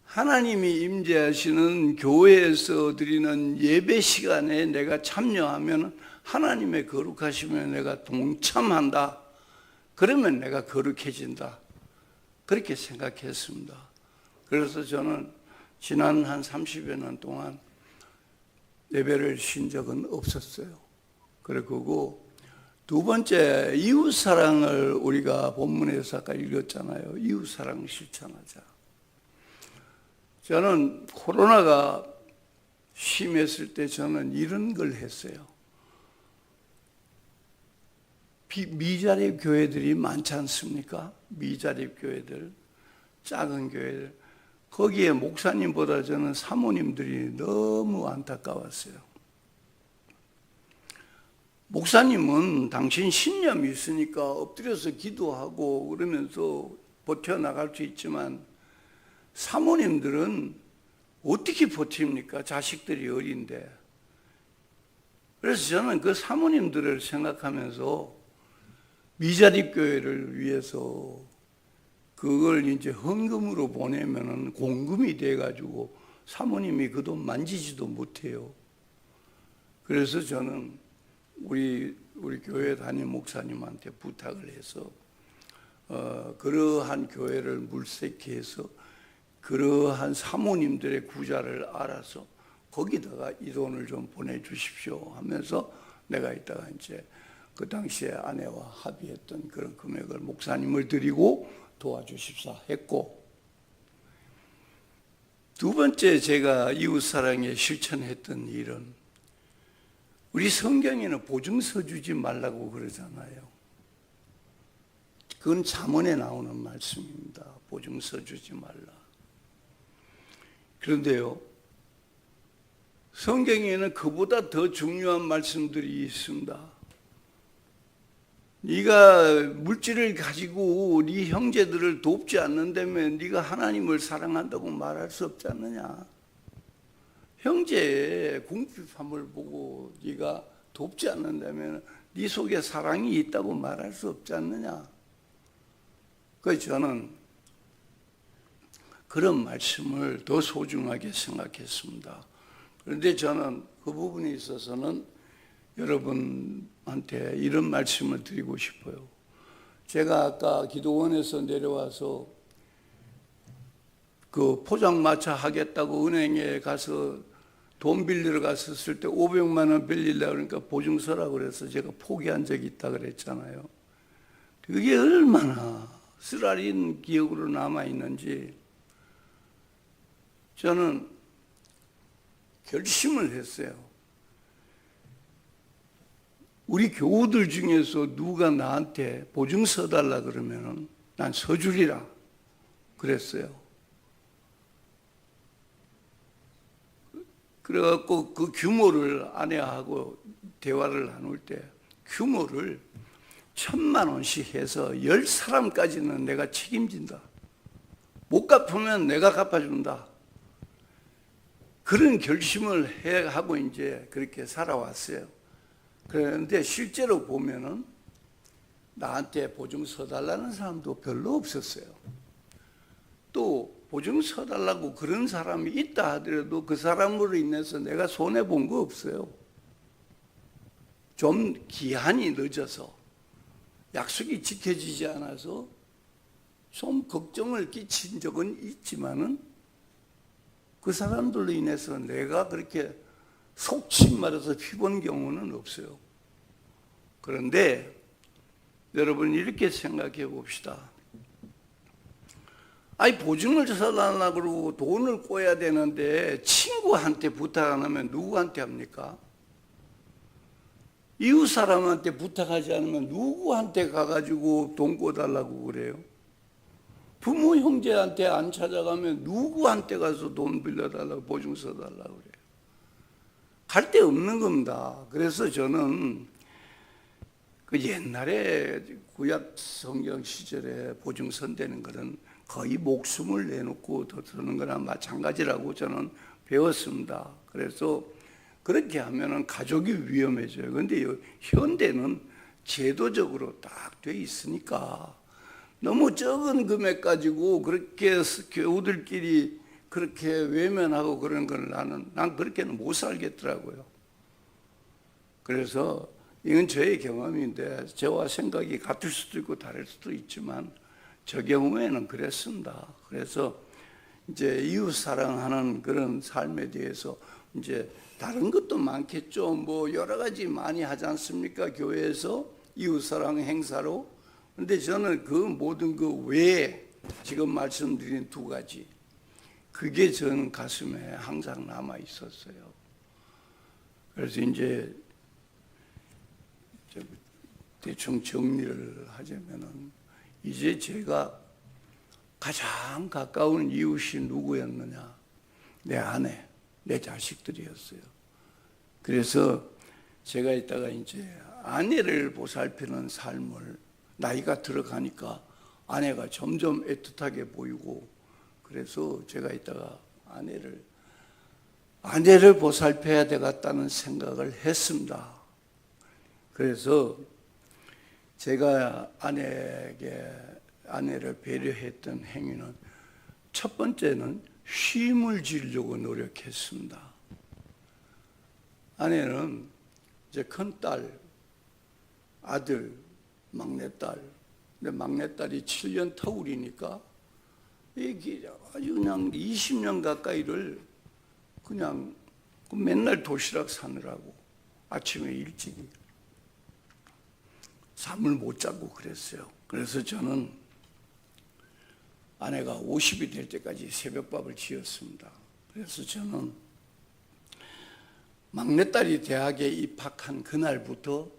하나님이 임재하시는 교회에서 드리는 예배 시간에 내가 참여하면 하나님의 거룩하심에 내가 동참한다. 그러면 내가 거룩해진다. 그렇게 생각했습니다. 그래서 저는 지난 한 30여 년 동안 예배를 쉰 적은 없었어요. 그리고 두 번째, 이웃사랑을 우리가 본문에서 아까 읽었잖아요. 이웃사랑 실천하자. 저는 코로나가 심했을 때 저는 이런 걸 했어요. 미자립 교회들이 많지 않습니까? 미자립 교회들, 작은 교회들. 거기에 목사님보다 저는 사모님들이 너무 안타까웠어요. 목사님은 당신 신념이 있으니까 엎드려서 기도하고 그러면서 버텨나갈 수 있지만, 사모님들은 어떻게 버팁니까? 자식들이 어린데. 그래서 저는 그 사모님들을 생각하면서 미자립 교회를 위해서 그걸 이제 헌금으로 보내면은 공금이 돼가지고 사모님이 그 돈 만지지도 못해요. 그래서 저는 우리 교회 담임 목사님한테 부탁을 해서 그러한 교회를 물색해서 그러한 사모님들의 구좌를 알아서 거기다가 이 돈을 좀 보내주십시오 하면서, 내가 이따가 이제 그 당시에 아내와 합의했던 그런 금액을 목사님을 드리고 도와주십사 했고, 두 번째 제가 이웃사랑에 실천했던 일은, 우리 성경에는 보증서 주지 말라고 그러잖아요. 그건 잠언에 나오는 말씀입니다. 보증서 주지 말라. 그런데요, 성경에는 그보다 더 중요한 말씀들이 있습니다. 네가 물질을 가지고 네 형제들을 돕지 않는다면 네가 하나님을 사랑한다고 말할 수 없지 않느냐. 형제의 궁핍함을 보고 네가 돕지 않는다면 네 속에 사랑이 있다고 말할 수 없지 않느냐. 그래서 저는 그런 말씀을 더 소중하게 생각했습니다. 그런데 저는 그 부분에 있어서는 여러분한테 이런 말씀을 드리고 싶어요. 제가 아까 기도원에서 내려와서 그 포장마차 하겠다고 은행에 가서 돈 빌리러 갔었을 때 500만 원 빌리려고 그러니까 보증서라고 그래서 제가 포기한 적이 있다 그랬잖아요. 그게 얼마나 쓰라린 기억으로 남아있는지 저는 결심을 했어요. 우리 교우들 중에서 누가 나한테 보증서 달라 그러면은 난 서주리라 그랬어요. 그래갖고 그 규모를 아내하고 대화를 나눌 때 규모를 1,000만 원씩 해서 10사람까지는 내가 책임진다. 못 갚으면 내가 갚아준다. 그런 결심을 하고 이제 그렇게 살아왔어요. 그런데 실제로 보면은 나한테 보증 서달라는 사람도 별로 없었어요. 또 보증 서달라고 그런 사람이 있다 하더라도 그 사람으로 인해서 내가 손해본 거 없어요. 좀 기한이 늦어서 약속이 지켜지지 않아서 좀 걱정을 끼친 적은 있지만은 그 사람들로 인해서 내가 그렇게 속칭 말해서 피본 경우는 없어요. 그런데 여러분 이렇게 생각해 봅시다. 아니 보증을 서달라고 그러고 돈을 꿔야 되는데 친구한테 부탁 안 하면 누구한테 합니까? 이웃 사람한테 부탁하지 않으면 누구한테 가가지고 돈 꿔달라고 그래요? 부모 형제한테 안 찾아가면 누구한테 가서 돈 빌려달라고 보증 서달라고 그래요? 갈 데 없는 겁니다. 그래서 저는 그 옛날에 구약 성경 시절에 보증 선대는 것은 거의 목숨을 내놓고 더 드는 거랑 마찬가지라고 저는 배웠습니다. 그래서 그렇게 하면은 가족이 위험해져요. 그런데 현대는 제도적으로 딱 돼 있으니까 너무 적은 금액 가지고 그렇게 교우들끼리 그렇게 외면하고 그런 걸 난 그렇게는 못 살겠더라고요. 그래서 이건 저의 경험인데 저와 생각이 같을 수도 있고 다를 수도 있지만 저 경우에는 그랬습니다. 그래서 이제 이웃 사랑하는 그런 삶에 대해서 이제 다른 것도 많겠죠. 뭐 여러 가지 많이 하지 않습니까? 교회에서 이웃 사랑 행사로. 근데 저는 그 모든 그 외에 지금 말씀드린 두 가지 그게 저는 가슴에 항상 남아 있었어요. 그래서 이제 대충 정리를 하자면은 이제 제가 가장 가까운 이웃이 누구였느냐? 내 아내, 내 자식들이었어요. 그래서 제가 이따가 이제 아내를 보살피는 삶을 나이가 들어가니까 아내가 점점 애틋하게 보이고 그래서 제가 이따가 아내를 보살펴야 되겠다는 생각을 했습니다. 그래서 제가 아내를 배려했던 행위는 첫 번째는 쉼을 지려고 노력했습니다. 아내는 이제 큰딸, 아들, 막내딸, 근데 막내딸이 7년 터울이니까 이게 아주 그냥 20년 가까이를 그냥 맨날 도시락 사느라고 아침에 일찍이 잠을 못 자고 그랬어요. 그래서 저는 아내가 50이 될 때까지 새벽밥을 지었습니다. 그래서 저는 막내딸이 대학에 입학한 그날부터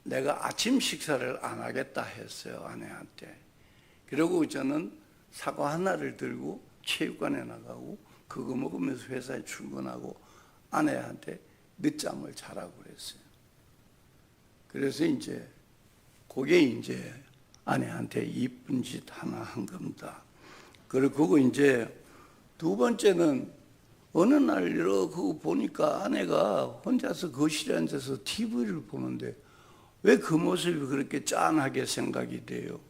내가 아침 식사를 안 하겠다 했어요, 아내한테. 그리고 저는 사과 하나를 들고 체육관에 나가고 그거 먹으면서 회사에 출근하고 아내한테 늦잠을 자라고 그랬어요. 그래서 이제 그게 이제 아내한테 이쁜 짓 하나 한 겁니다. 그리고 이제 두 번째는 어느 날 그거 보니까 아내가 혼자서 거실에 앉아서 TV를 보는데 왜 그 모습이 그렇게 짠하게 생각이 돼요?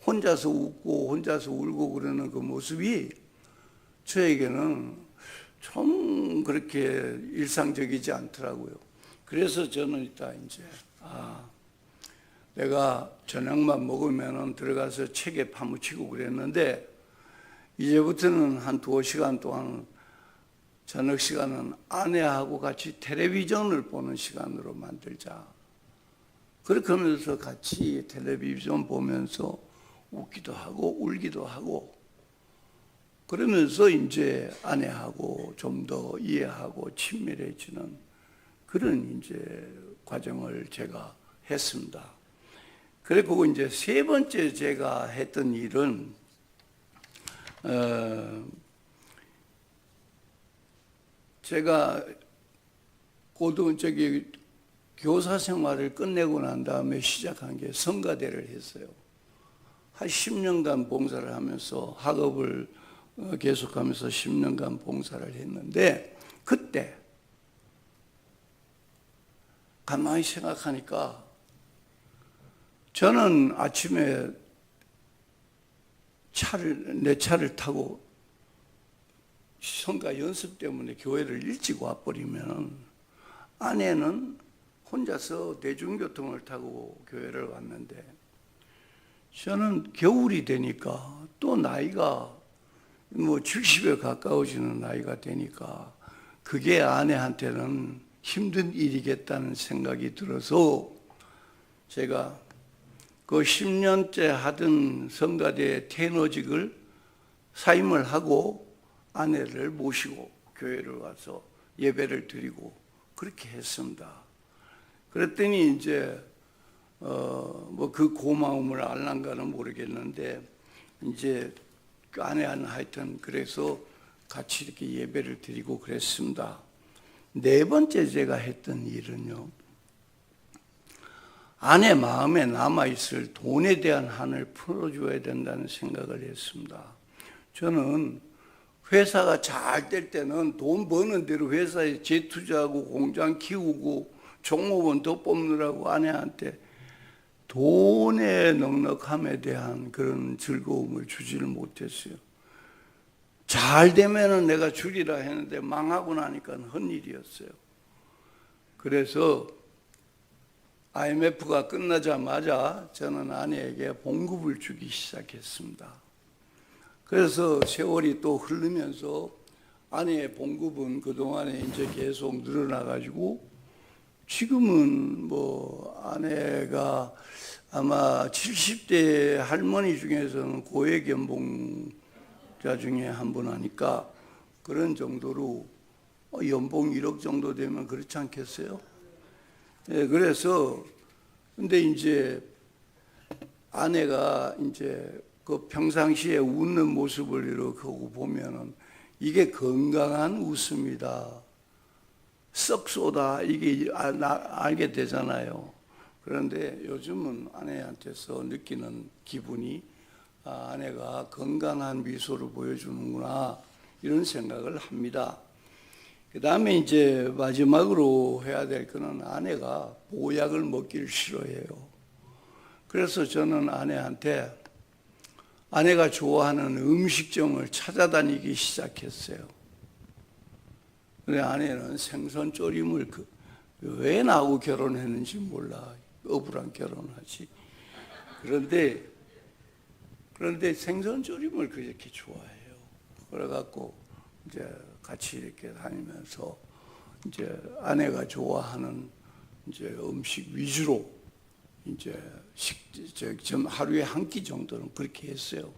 혼자서 웃고 혼자서 울고 그러는 그 모습이 저에게는 좀 그렇게 일상적이지 않더라고요. 그래서 저는 이따 이제 내가 저녁만 먹으면 들어가서 책에 파묻히고 그랬는데 이제부터는 한 2시간 동안 저녁 시간은 아내하고 같이 텔레비전을 보는 시간으로 만들자. 그렇게 하면서 같이 텔레비전 보면서 웃기도 하고 울기도 하고 그러면서 이제 아내하고 좀 더 이해하고 친밀해지는 그런 이제 과정을 제가 했습니다. 그리고 이제 세 번째 제가 했던 일은 제가 교사 생활을 끝내고 난 다음에 시작한 게 성가대를 했어요. 한 10년간 봉사를 하면서 학업을 계속하면서 10년간 봉사를 했는데 그때 가만히 생각하니까 저는 아침에 내 차를 타고 성가 연습 때문에 교회를 일찍 와버리면 아내는 혼자서 대중교통을 타고 교회를 왔는데 저는 겨울이 되니까 또 나이가 뭐 70에 가까워지는 나이가 되니까 그게 아내한테는 힘든 일이겠다는 생각이 들어서 제가 그 10년째 하던 성가대 테너직을 사임을 하고 아내를 모시고 교회를 와서 예배를 드리고 그렇게 했습니다. 그랬더니 이제 뭐 그 고마움을 알란가는 모르겠는데 이제 그 아내는 하여튼 그래서 같이 이렇게 예배를 드리고 그랬습니다. 네 번째 제가 했던 일은요, 아내 마음에 남아있을 돈에 대한 한을 풀어줘야 된다는 생각을 했습니다. 저는 회사가 잘 될 때는 돈 버는 대로 회사에 재투자하고 공장 키우고 종업원 더 뽑느라고 아내한테 돈의 넉넉함에 대한 그런 즐거움을 주지를 못했어요. 잘 되면은 내가 주리라 했는데 망하고 나니까 헛일이었어요. 그래서 IMF가 끝나자마자 저는 아내에게 봉급을 주기 시작했습니다. 그래서 세월이 또 흐르면서 아내의 봉급은 그동안에 이제 계속 늘어나가지고 지금은 뭐 아내가 아마 70대 할머니 중에서는 고액 연봉자 중에 한 분 하니까 그런 정도로 연봉 1억 정도 되면 그렇지 않겠어요? 네, 그래서 근데 이제 아내가 이제 그 평상시에 웃는 모습을 이렇게 보면은 이게 건강한 웃음이다. 썩 쏘다 이게 알게 되잖아요. 그런데 요즘은 아내한테서 느끼는 기분이 아내가 건강한 미소를 보여주는구나 이런 생각을 합니다. 그 다음에 이제 마지막으로 해야 될 거는 아내가 보약을 먹기를 싫어해요. 그래서 저는 아내한테 아내가 좋아하는 음식점을 찾아다니기 시작했어요. 근데 아내는 생선조림을 왜 나하고 결혼했는지 몰라. 어부랑 결혼하지. 그런데 생선조림을 그렇게 좋아해요. 그래갖고 이제 같이 이렇게 다니면서 이제 아내가 좋아하는 이제 음식 위주로 이제 좀 하루에 한 끼 정도는 그렇게 했어요.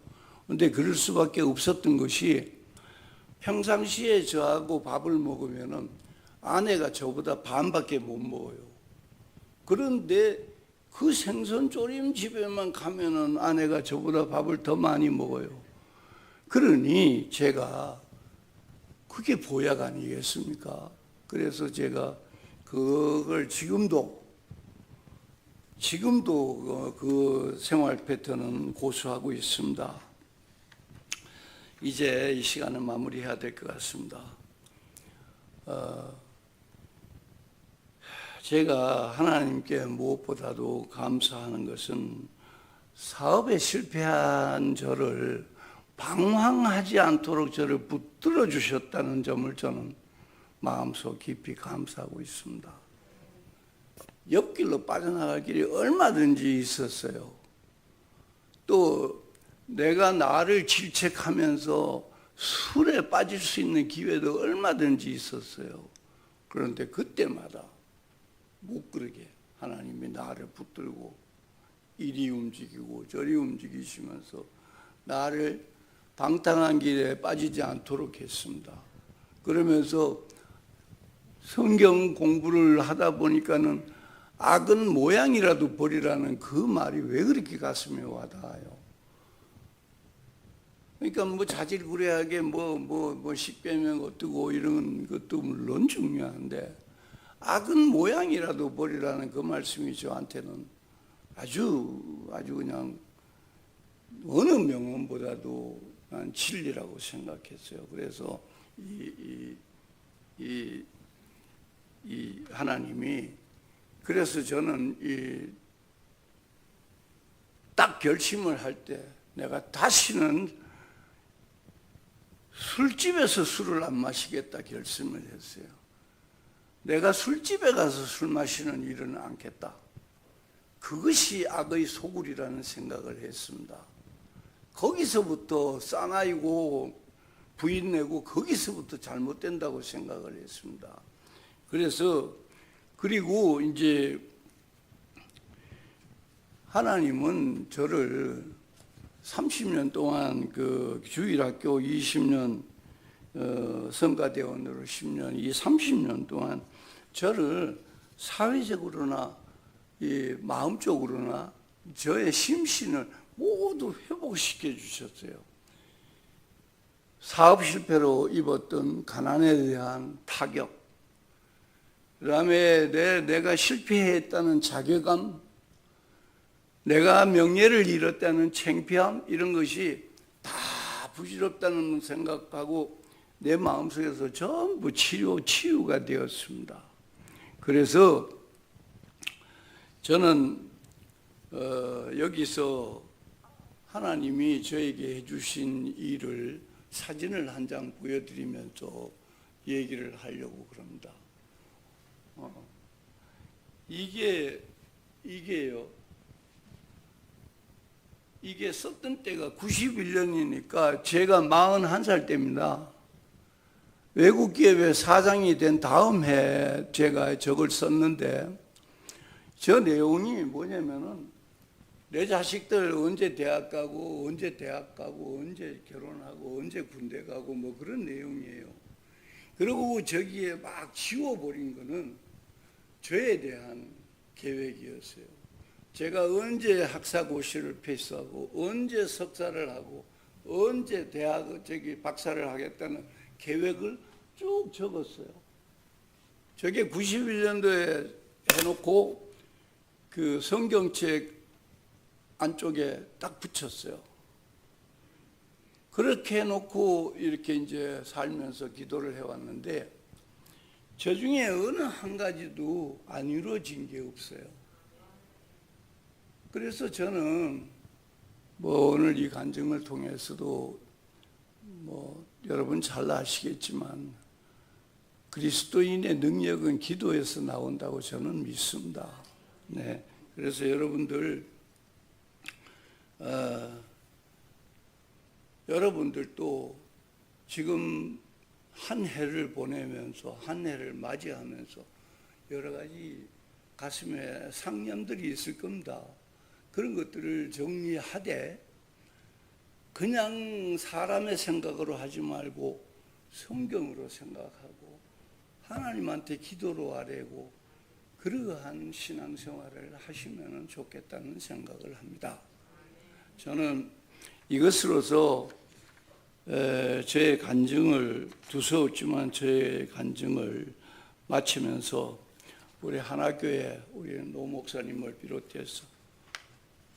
근데 그럴 수밖에 없었던 것이 평상시에 저하고 밥을 먹으면은 아내가 저보다 반밖에 못 먹어요. 그런데 그 생선조림 집에만 가면은 아내가 저보다 밥을 더 많이 먹어요. 그러니 제가 그게 보약 아니겠습니까? 그래서 제가 그걸 지금도 그 생활 패턴은 고수하고 있습니다. 이제 이 시간을 마무리해야 될 것 같습니다. 제가 하나님께 무엇보다도 감사하는 것은 사업에 실패한 저를 방황하지 않도록 저를 붙들어 주셨다는 점을 저는 마음속 깊이 감사하고 있습니다. 옆길로 빠져나갈 길이 얼마든지 있었어요. 또 내가 나를 질책하면서 술에 빠질 수 있는 기회도 얼마든지 있었어요. 그런데 그때마다 못 그러게 하나님이 나를 붙들고 이리 움직이고 저리 움직이시면서 나를 방탕한 길에 빠지지 않도록 했습니다. 그러면서 성경 공부를 하다 보니까는 악은 모양이라도 버리라는 그 말이 왜 그렇게 가슴에 와닿아요. 그러니까 뭐 자질구레하게 십배명 어떠고 이런 것도 물론 중요한데 악은 모양이라도 버리라는 그 말씀이 저한테는 아주 그냥 어느 명언보다도 난 진리라고 생각했어요. 그래서 이 하나님이 그래서 저는 딱 결심을 할 때 내가 다시는 술집에서 술을 안 마시겠다 결심을 했어요. 내가 술집에 가서 술 마시는 일은 않겠다. 그것이 악의 소굴이라는 생각을 했습니다. 거기서부터 사나이고 부인내고 거기서부터 잘못된다고 생각을 했습니다. 그래서 그리고 이제 하나님은 저를 30년 동안 그 주일학교 20년 성가대원으로 10년, 이 30년 동안 저를 사회적으로나 이 마음적으로나 저의 심신을 모두 회복시켜 주셨어요. 사업 실패로 입었던 가난에 대한 타격, 그 다음에 내가 실패했다는 자괴감, 내가 명예를 잃었다는 창피함, 이런 것이 다 부질없다는 생각하고 내 마음속에서 전부 치유가 되었습니다. 그래서 저는 여기서 하나님이 저에게 해주신 일을 사진을 한 장 보여드리면서 얘기를 하려고 그럽니다. 이게요. 이게 썼던 때가 91년이니까 제가 41살 때입니다. 외국기업의 사장이 된 다음 해 제가 저걸 썼는데, 저 내용이 뭐냐면은 내 자식들 언제 대학 가고 언제 대학 가고 언제 결혼하고 언제 군대 가고 뭐 그런 내용이에요. 그리고 저기에 막 지워버린 거는 저에 대한 계획이었어요. 제가 언제 학사고시를 패스하고 언제 석사를 하고 언제 박사를 하겠다는 계획을 쭉 적었어요. 저게 91년도에 해놓고 그 성경책 안쪽에 딱 붙였어요. 그렇게 해놓고 이렇게 이제 살면서 기도를 해왔는데, 저 중에 어느 한 가지도 안 이루어진 게 없어요. 그래서 저는 뭐 오늘 이 간증을 통해서도 뭐 여러분 잘 아시겠지만 그리스도인의 능력은 기도에서 나온다고 저는 믿습니다. 네, 그래서 여러분들도 지금 한 해를 보내면서 한 해를 맞이하면서 여러 가지 가슴에 상념들이 있을 겁니다. 그런 것들을 정리하되 그냥 사람의 생각으로 하지 말고 성경으로 생각하고 하나님한테 기도로 아뢰고 그러한 신앙생활을 하시면 좋겠다는 생각을 합니다. 저는 이것으로서 제 간증을 두서웠지만 제 간증을 마치면서 우리 하나교회 우리 노 목사님을 비롯해서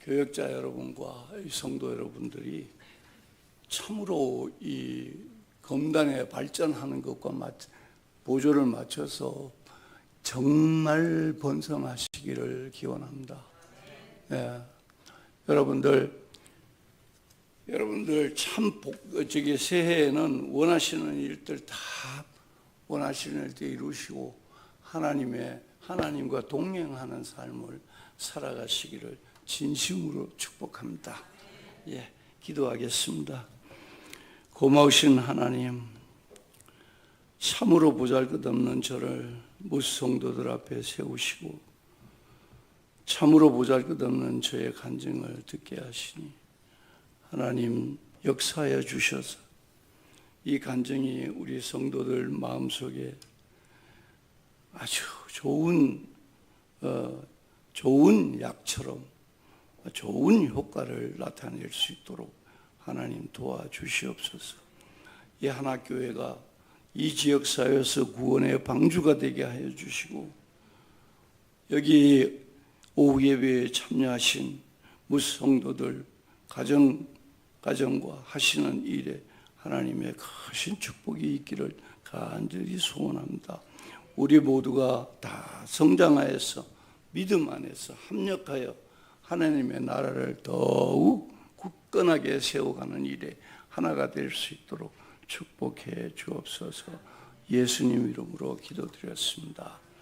교역자 여러분과 성도 여러분들이 참으로 이 검단에 발전하는 것과 보조를 맞춰서 정말 번성하시기를 기원합니다. 예. 여러분들 참 새해에는 원하시는 일들 다 원하시는 일들 이루시고 하나님과 동행하는 삶을 살아가시기를 진심으로 축복합니다. 예, 기도하겠습니다. 고마우신 하나님, 참으로 보잘것없는 저를 무성도들 앞에 세우시고 참으로 보잘것없는 저의 간증을 듣게 하시니 하나님 역사하여 주셔서 이 간증이 우리 성도들 마음속에 아주 좋은 약처럼 좋은 효과를 나타낼 수 있도록 하나님 도와주시옵소서. 이 하나교회가 이 지역사회에서 구원의 방주가 되게 하여 주시고 여기 오후 예배에 참여하신 무성도들 가정과 하시는 일에 하나님의 크신 축복이 있기를 간절히 소원합니다. 우리 모두가 다 성장하여서 믿음 안에서 합력하여 하나님의 나라를 더욱 굳건하게 세워가는 일에 하나가 될 수 있도록 축복해 주옵소서. 예수님 이름으로 기도드렸습니다.